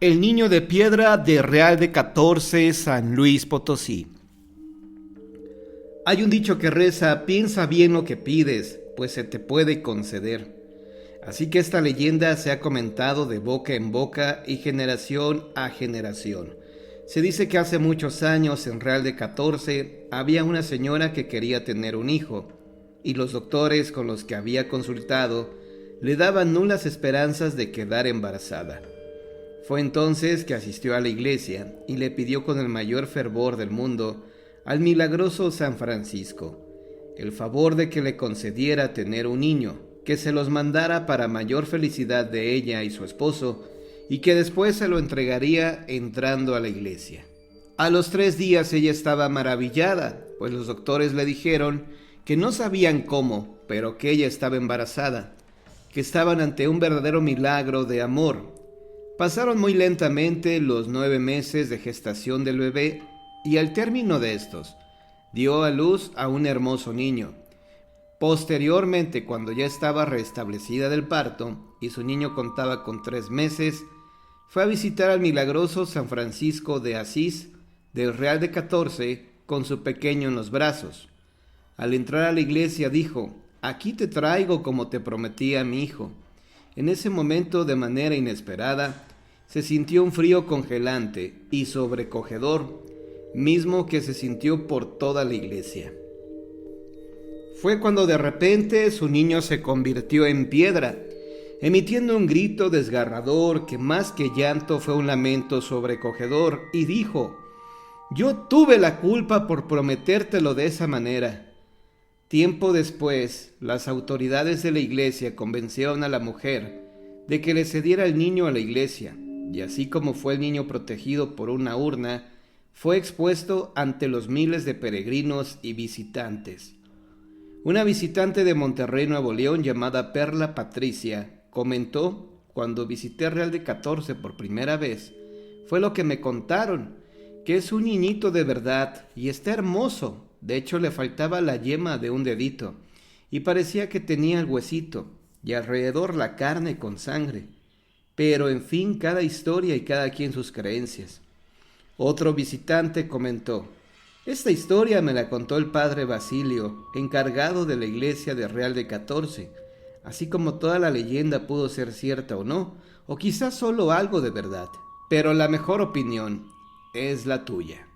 El niño de piedra de Real de 14, San Luis Potosí. Hay un dicho que reza: piensa bien lo que pides, pues se te puede conceder. Así que esta leyenda se ha comentado de boca en boca y generación a generación. Se dice que hace muchos años en Real de 14 había una señora que quería tener un hijo, y los doctores con los que había consultado le daban nulas esperanzas de quedar embarazada. Fue entonces que asistió a la iglesia y le pidió con el mayor fervor del mundo al milagroso San Francisco el favor de que le concediera tener un niño, que se los mandara para mayor felicidad de ella y su esposo, y que después se lo entregaría entrando a la iglesia. A los 3 días ella estaba maravillada, pues los doctores le dijeron que no sabían cómo, pero que ella estaba embarazada, que estaban ante un verdadero milagro de amor. Pasaron muy lentamente los 9 meses de gestación del bebé y al término de estos, dio a luz a un hermoso niño. Posteriormente, cuando ya estaba restablecida del parto y su niño contaba con 3 meses, fue a visitar al milagroso San Francisco de Asís del Real de 14 con su pequeño en los brazos. Al entrar a la iglesia dijo: «Aquí te traigo como te prometí a mi hijo». En ese momento, de manera inesperada, se sintió un frío congelante y sobrecogedor, mismo que se sintió por toda la iglesia. Fue cuando de repente su niño se convirtió en piedra, emitiendo un grito desgarrador que más que llanto fue un lamento sobrecogedor, y dijo: «Yo tuve la culpa por prometértelo de esa manera». Tiempo después, las autoridades de la iglesia convencieron a la mujer de que le cediera el niño a la iglesia, y así como fue el niño protegido por una urna, fue expuesto ante los miles de peregrinos y visitantes. Una visitante de Monterrey, Nuevo León, llamada Perla Patricia, comentó: «Cuando visité Real de 14 por primera vez, fue lo que me contaron, que es un niñito de verdad y está hermoso. De hecho, le faltaba la yema de un dedito y parecía que tenía el huesito y alrededor la carne con sangre. Pero en fin, cada historia y cada quien sus creencias». Otro visitante comentó: «Esta historia me la contó el padre Basilio, encargado de la iglesia de Real de 14. Así como toda la leyenda pudo ser cierta o no, o quizás solo algo de verdad. Pero la mejor opinión es la tuya».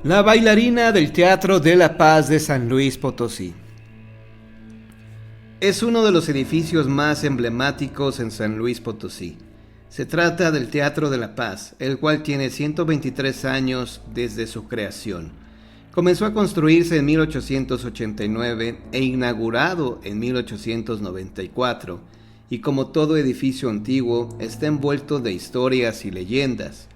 La bailarina del Teatro de la Paz de San Luis Potosí. Es uno de los edificios más emblemáticos en San Luis Potosí. Se trata del Teatro de la Paz, el cual tiene 123 años desde su creación. Comenzó a construirse en 1889 e inaugurado en 1894, y como todo edificio antiguo, está envuelto de historias y leyendas.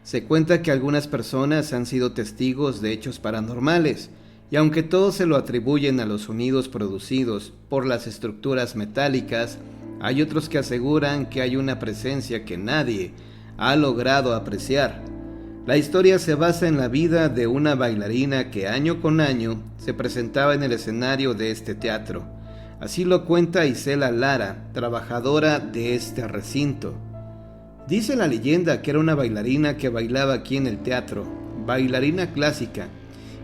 Se cuenta que algunas personas han sido testigos de hechos paranormales, y aunque todos se lo atribuyen a los sonidos producidos por las estructuras metálicas, hay otros que aseguran que hay una presencia que nadie ha logrado apreciar. La historia se basa en la vida de una bailarina que año con año se presentaba en el escenario de este teatro. Así lo cuenta Isela Lara, trabajadora de este recinto. Dice la leyenda que era una bailarina que bailaba aquí en el teatro, bailarina clásica,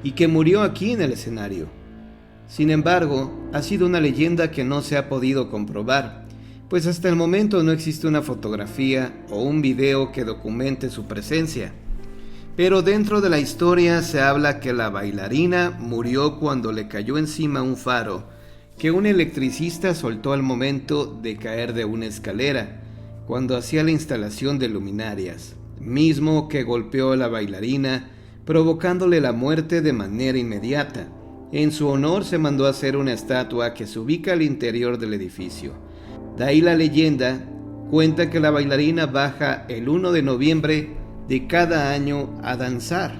y que murió aquí en el escenario. Sin embargo, ha sido una leyenda que no se ha podido comprobar, pues hasta el momento no existe una fotografía o un video que documente su presencia. Pero dentro de la historia se habla que la bailarina murió cuando le cayó encima un faro que un electricista soltó al momento de caer de una escalera, cuando hacía la instalación de luminarias, mismo que golpeó a la bailarina, provocándole la muerte de manera inmediata. En su honor se mandó a hacer una estatua que se ubica al interior del edificio. De ahí la leyenda cuenta que la bailarina baja el 1 de noviembre de cada año a danzar.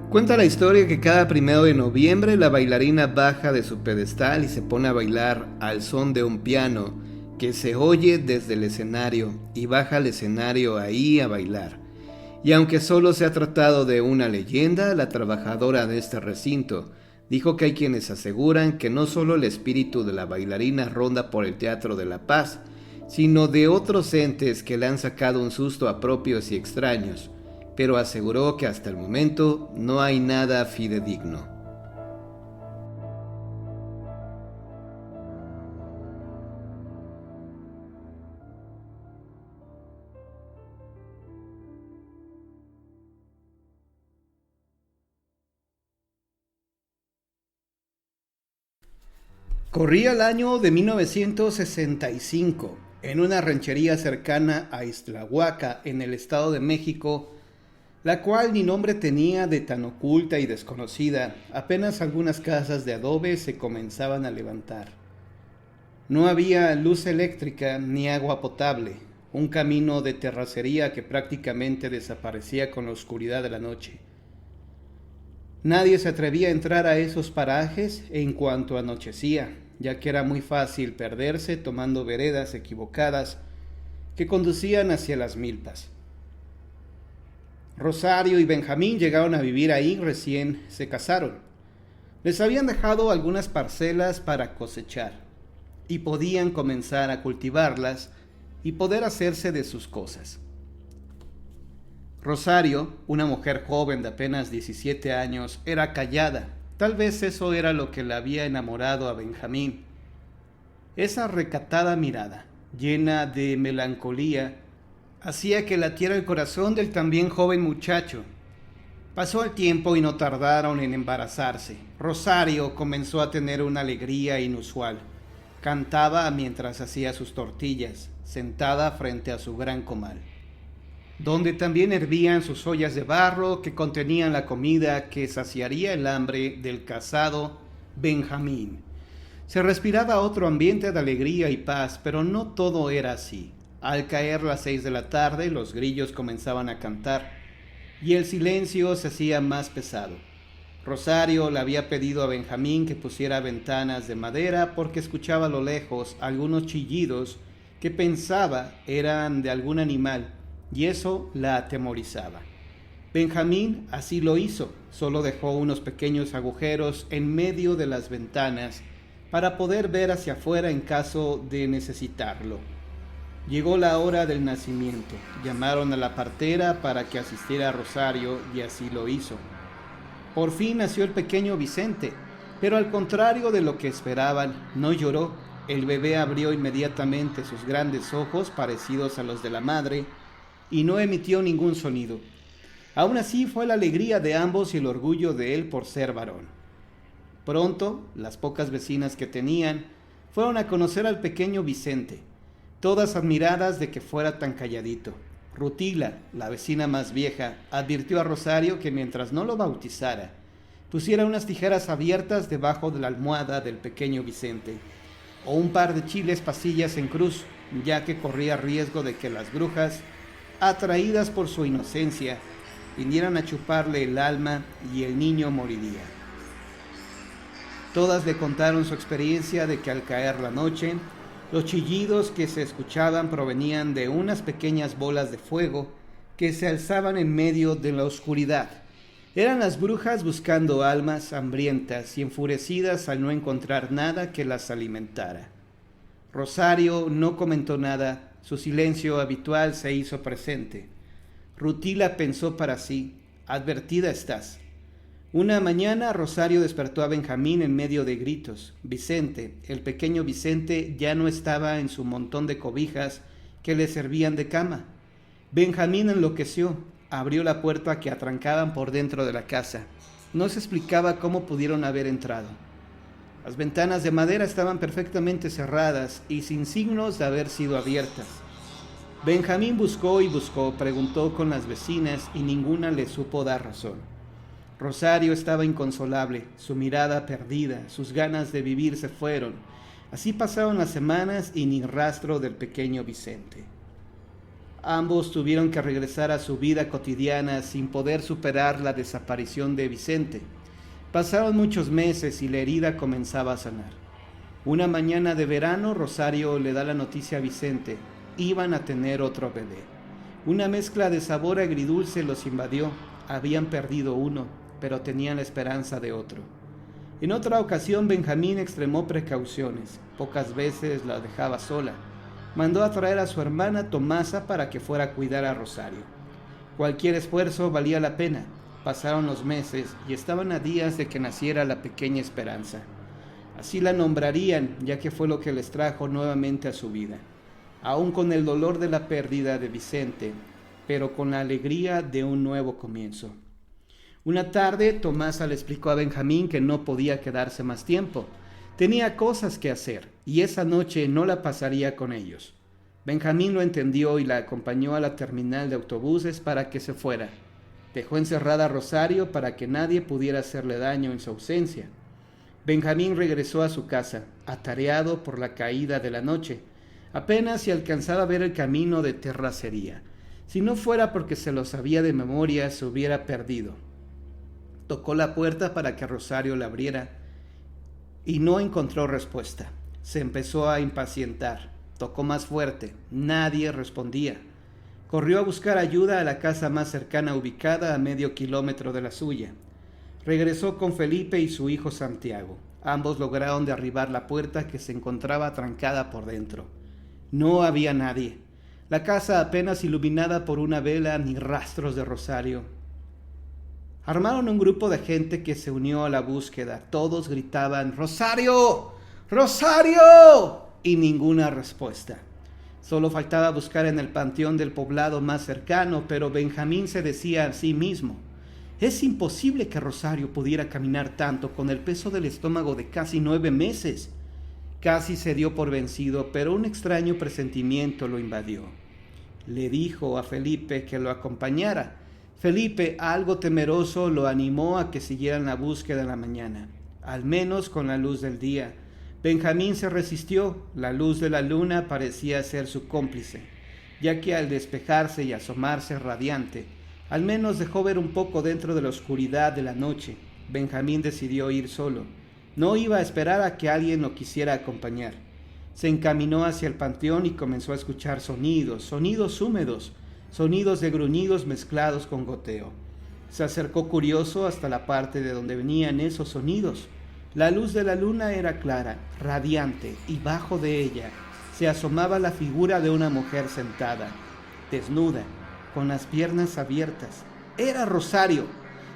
Cuenta la historia que cada 1 de noviembre la bailarina baja de su pedestal y se pone a bailar al son de un piano que se oye desde el escenario, y baja al escenario ahí a bailar. Y aunque solo se ha tratado de una leyenda, la trabajadora de este recinto dijo que hay quienes aseguran que no solo el espíritu de la bailarina ronda por el Teatro de la Paz, sino de otros entes que le han sacado un susto a propios y extraños, pero aseguró que hasta el momento no hay nada fidedigno. Corría el año de 1965. En una ranchería cercana a Ixtlahuaca, en el Estado de México, la cual ni nombre tenía de tan oculta y desconocida, apenas algunas casas de adobe se comenzaban a levantar. No había luz eléctrica ni agua potable, un camino de terracería que prácticamente desaparecía con la oscuridad de la noche. Nadie se atrevía a entrar a esos parajes en cuanto anochecía, ya que era muy fácil perderse tomando veredas equivocadas que conducían hacia las milpas. Rosario y Benjamín llegaron a vivir ahí recién se casaron. Les habían dejado algunas parcelas para cosechar y podían comenzar a cultivarlas y poder hacerse de sus cosas. Rosario, una mujer joven de apenas 17 años, era callada. Tal vez eso era lo que le había enamorado a Benjamín. Esa recatada mirada, llena de melancolía, hacía que latiera el corazón del también joven muchacho. Pasó el tiempo y no tardaron en embarazarse. Rosario comenzó a tener una alegría inusual. Cantaba mientras hacía sus tortillas, sentada frente a su gran comal, donde también hervían sus ollas de barro que contenían la comida que saciaría el hambre del casado Benjamín. Se respiraba otro ambiente de alegría y paz, pero no todo era así. Al caer las 6 de la tarde, los grillos comenzaban a cantar y el silencio se hacía más pesado. Rosario le había pedido a Benjamín que pusiera ventanas de madera porque escuchaba a lo lejos algunos chillidos que pensaba eran de algún animal, y eso la atemorizaba. Benjamín así lo hizo, solo dejó unos pequeños agujeros en medio de las ventanas para poder ver hacia afuera en caso de necesitarlo. Llegó la hora del nacimiento, llamaron a la partera para que asistiera a Rosario y así lo hizo. Por fin nació el pequeño Vicente, pero al contrario de lo que esperaban, no lloró. El bebé abrió inmediatamente sus grandes ojos parecidos a los de la madre y no emitió ningún sonido. Aún así fue la alegría de ambos y el orgullo de él por ser varón. Pronto, las pocas vecinas que tenían fueron a conocer al pequeño Vicente, todas admiradas de que fuera tan calladito. Rutila, la vecina más vieja, advirtió a Rosario que mientras no lo bautizara, pusiera unas tijeras abiertas debajo de la almohada del pequeño Vicente, o un par de chiles pasillas en cruz, ya que corría riesgo de que las brujas, atraídas por su inocencia, vinieran a chuparle el alma y el niño moriría. Todas le contaron su experiencia de que al caer la noche, los chillidos que se escuchaban provenían de unas pequeñas bolas de fuego que se alzaban en medio de la oscuridad. Eran las brujas buscando almas hambrientas y enfurecidas al no encontrar nada que las alimentara. Rosario no comentó nada. Su silencio habitual se hizo presente. Rutila pensó para sí: advertida estás. Una mañana Rosario despertó a Benjamín en medio de gritos. Vicente, el pequeño Vicente, ya no estaba en su montón de cobijas que le servían de cama. Benjamín enloqueció, abrió la puerta que atrancaban por dentro de la casa. No se explicaba cómo pudieron haber entrado. Las ventanas de madera estaban perfectamente cerradas y sin signos de haber sido abiertas. Benjamín buscó y buscó, preguntó con las vecinas y ninguna le supo dar razón. Rosario estaba inconsolable, su mirada perdida, sus ganas de vivir se fueron. Así pasaron las semanas y ni rastro del pequeño Vicente. Ambos tuvieron que regresar a su vida cotidiana sin poder superar la desaparición de Vicente. Pasaron muchos meses y la herida comenzaba a sanar. Una mañana de verano, Rosario le da la noticia a Vicente: iban a tener otro bebé. Una mezcla de sabor agridulce los invadió. Habían perdido uno, pero tenían la esperanza de otro. En otra ocasión Benjamín extremó precauciones. Pocas veces la dejaba sola. Mandó a traer a su hermana Tomasa para que fuera a cuidar a Rosario. Cualquier esfuerzo valía la pena. Pasaron los meses y estaban a días de que naciera la pequeña Esperanza. Así la nombrarían, ya que fue lo que les trajo nuevamente a su vida, aún con el dolor de la pérdida de Vicente, pero con la alegría de un nuevo comienzo. Una tarde, Tomasa le explicó a Benjamín que no podía quedarse más tiempo. Tenía cosas que hacer y esa noche no la pasaría con ellos. Benjamín lo entendió y la acompañó a la terminal de autobuses para que se fuera. Dejó encerrada a Rosario para que nadie pudiera hacerle daño en su ausencia. Benjamín regresó a su casa, atareado por la caída de la noche. Apenas si alcanzaba a ver el camino de terracería. Si no fuera porque se lo sabía de memoria, se hubiera perdido. Tocó la puerta para que Rosario la abriera y no encontró respuesta. Se empezó a impacientar. Tocó más fuerte. Nadie respondía. Corrió a buscar ayuda a la casa más cercana ubicada a medio kilómetro de la suya. Regresó con Felipe y su hijo Santiago. Ambos lograron derribar la puerta que se encontraba trancada por dentro. No había nadie. La casa apenas iluminada por una vela ni rastros de Rosario. Armaron un grupo de gente que se unió a la búsqueda. Todos gritaban ¡Rosario! ¡Rosario! Y ninguna respuesta. Solo faltaba buscar en el panteón del poblado más cercano, pero Benjamín se decía a sí mismo: es imposible que Rosario pudiera caminar tanto con el peso del estómago de casi 9 meses. Casi se dio por vencido, pero un extraño presentimiento lo invadió. Le dijo a Felipe que lo acompañara. Felipe, algo temeroso, lo animó a que siguieran la búsqueda en la mañana, al menos con la luz del día. Benjamín se resistió. La luz de la luna parecía ser su cómplice, ya que al despejarse y asomarse radiante, al menos dejó ver un poco dentro de la oscuridad de la noche. Benjamín decidió ir solo. No iba a esperar a que alguien lo quisiera acompañar. Se encaminó hacia el panteón y comenzó a escuchar sonidos húmedos, sonidos de gruñidos mezclados con goteo. Se acercó curioso hasta la parte de donde venían esos sonidos. La luz de la luna era clara, radiante, y bajo de ella se asomaba la figura de una mujer sentada, desnuda, con las piernas abiertas. Era Rosario.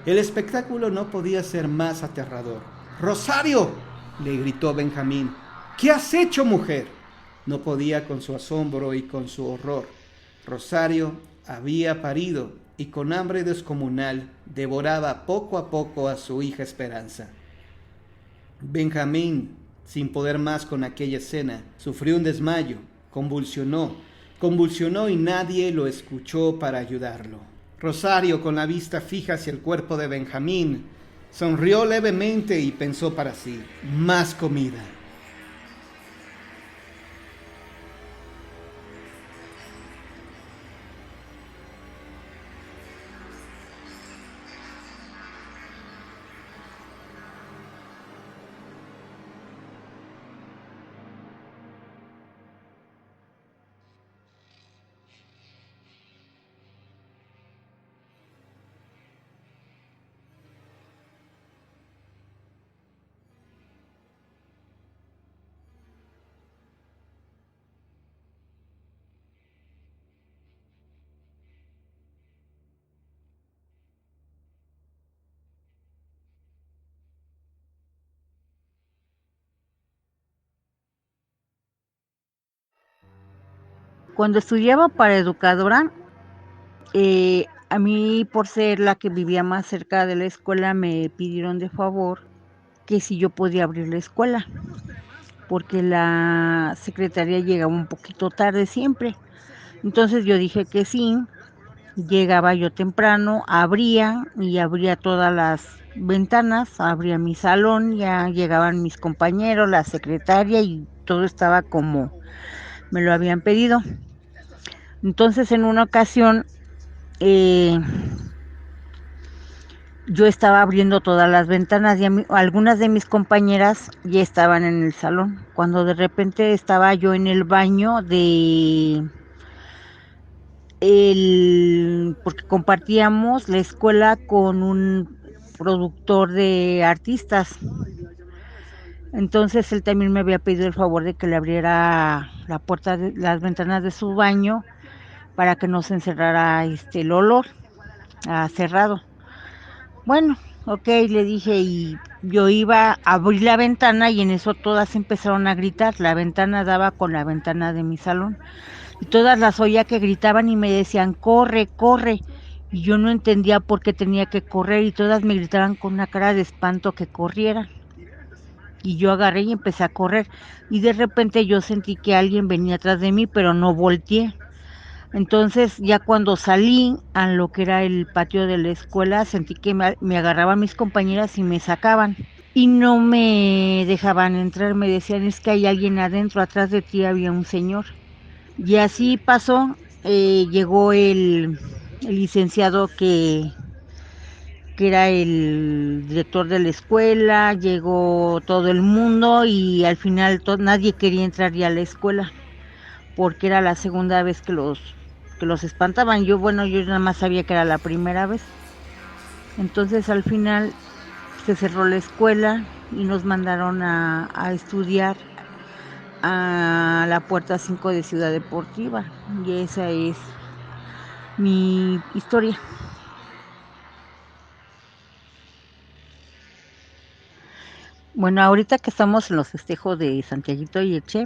El espectáculo no podía ser más aterrador. ¡Rosario!, le gritó Benjamín. ¿Qué has hecho, mujer? No podía con su asombro y con su horror. Rosario había parido y con hambre descomunal devoraba poco a poco a su hija Esperanza. Benjamín, sin poder más con aquella escena, sufrió un desmayo, convulsionó y nadie lo escuchó para ayudarlo. Rosario, con la vista fija hacia el cuerpo de Benjamín, sonrió levemente y pensó para sí: más comida. Cuando estudiaba para educadora, a mí, por ser la que vivía más cerca de la escuela, me pidieron de favor que si yo podía abrir la escuela, porque la secretaria llegaba un poquito tarde siempre. Entonces yo dije que sí, llegaba yo temprano, abría todas las ventanas, abría mi salón, ya llegaban mis compañeros, la secretaria y todo estaba como me lo habían pedido. Entonces en una ocasión yo estaba abriendo todas las ventanas y algunas de mis compañeras ya estaban en el salón, cuando de repente estaba yo en el baño porque compartíamos la escuela con un productor de artistas. Entonces él también me había pedido el favor de que le abriera la puerta, las ventanas de su baño para que no se encerrara el olor a cerrado. Bueno, ok, le dije, y yo iba a abrir la ventana y en eso todas empezaron a gritar. La ventana daba con la ventana de mi salón y todas las oía que gritaban y me decían, corre, corre. Y yo no entendía por qué tenía que correr y todas me gritaban con una cara de espanto que corriera. Y yo agarré y empecé a correr y de repente yo sentí que alguien venía atrás de mí, pero no volteé. Entonces ya cuando salí a lo que era el patio de la escuela, sentí que me agarraban mis compañeras y me sacaban. Y no me dejaban entrar, me decían, es que hay alguien adentro, atrás de ti había un señor. Y así pasó, llegó el licenciado que era el director de la escuela, llegó todo el mundo y al final nadie quería entrar ya a la escuela porque era la segunda vez que los espantaban. Yo nada más sabía que era la primera vez. Entonces al final se cerró la escuela y nos mandaron a estudiar a la Puerta 5 de Ciudad Deportiva. Y esa es mi historia. Bueno, ahorita que estamos en los festejos de Santiaguito y Eche,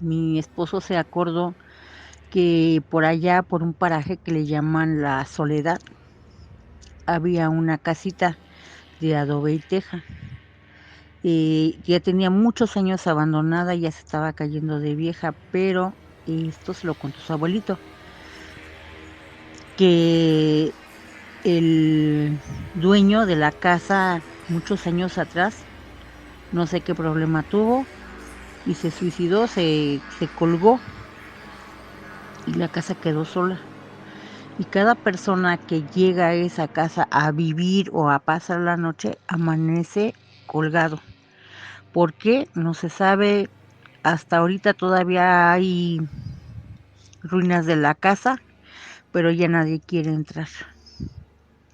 mi esposo se acordó que por allá, por un paraje que le llaman La Soledad, había una casita de adobe y teja. Ya tenía muchos años abandonada, ya se estaba cayendo de vieja, pero esto se lo contó su abuelito, que el dueño de la casa muchos años atrás, no sé qué problema tuvo, y se suicidó, se colgó, y la casa quedó sola. Y cada persona que llega a esa casa a vivir o a pasar la noche amanece colgado. ¿Por qué? No se sabe. Hasta ahorita todavía hay ruinas de la casa, pero ya nadie quiere entrar.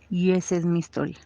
Y esa es mi historia.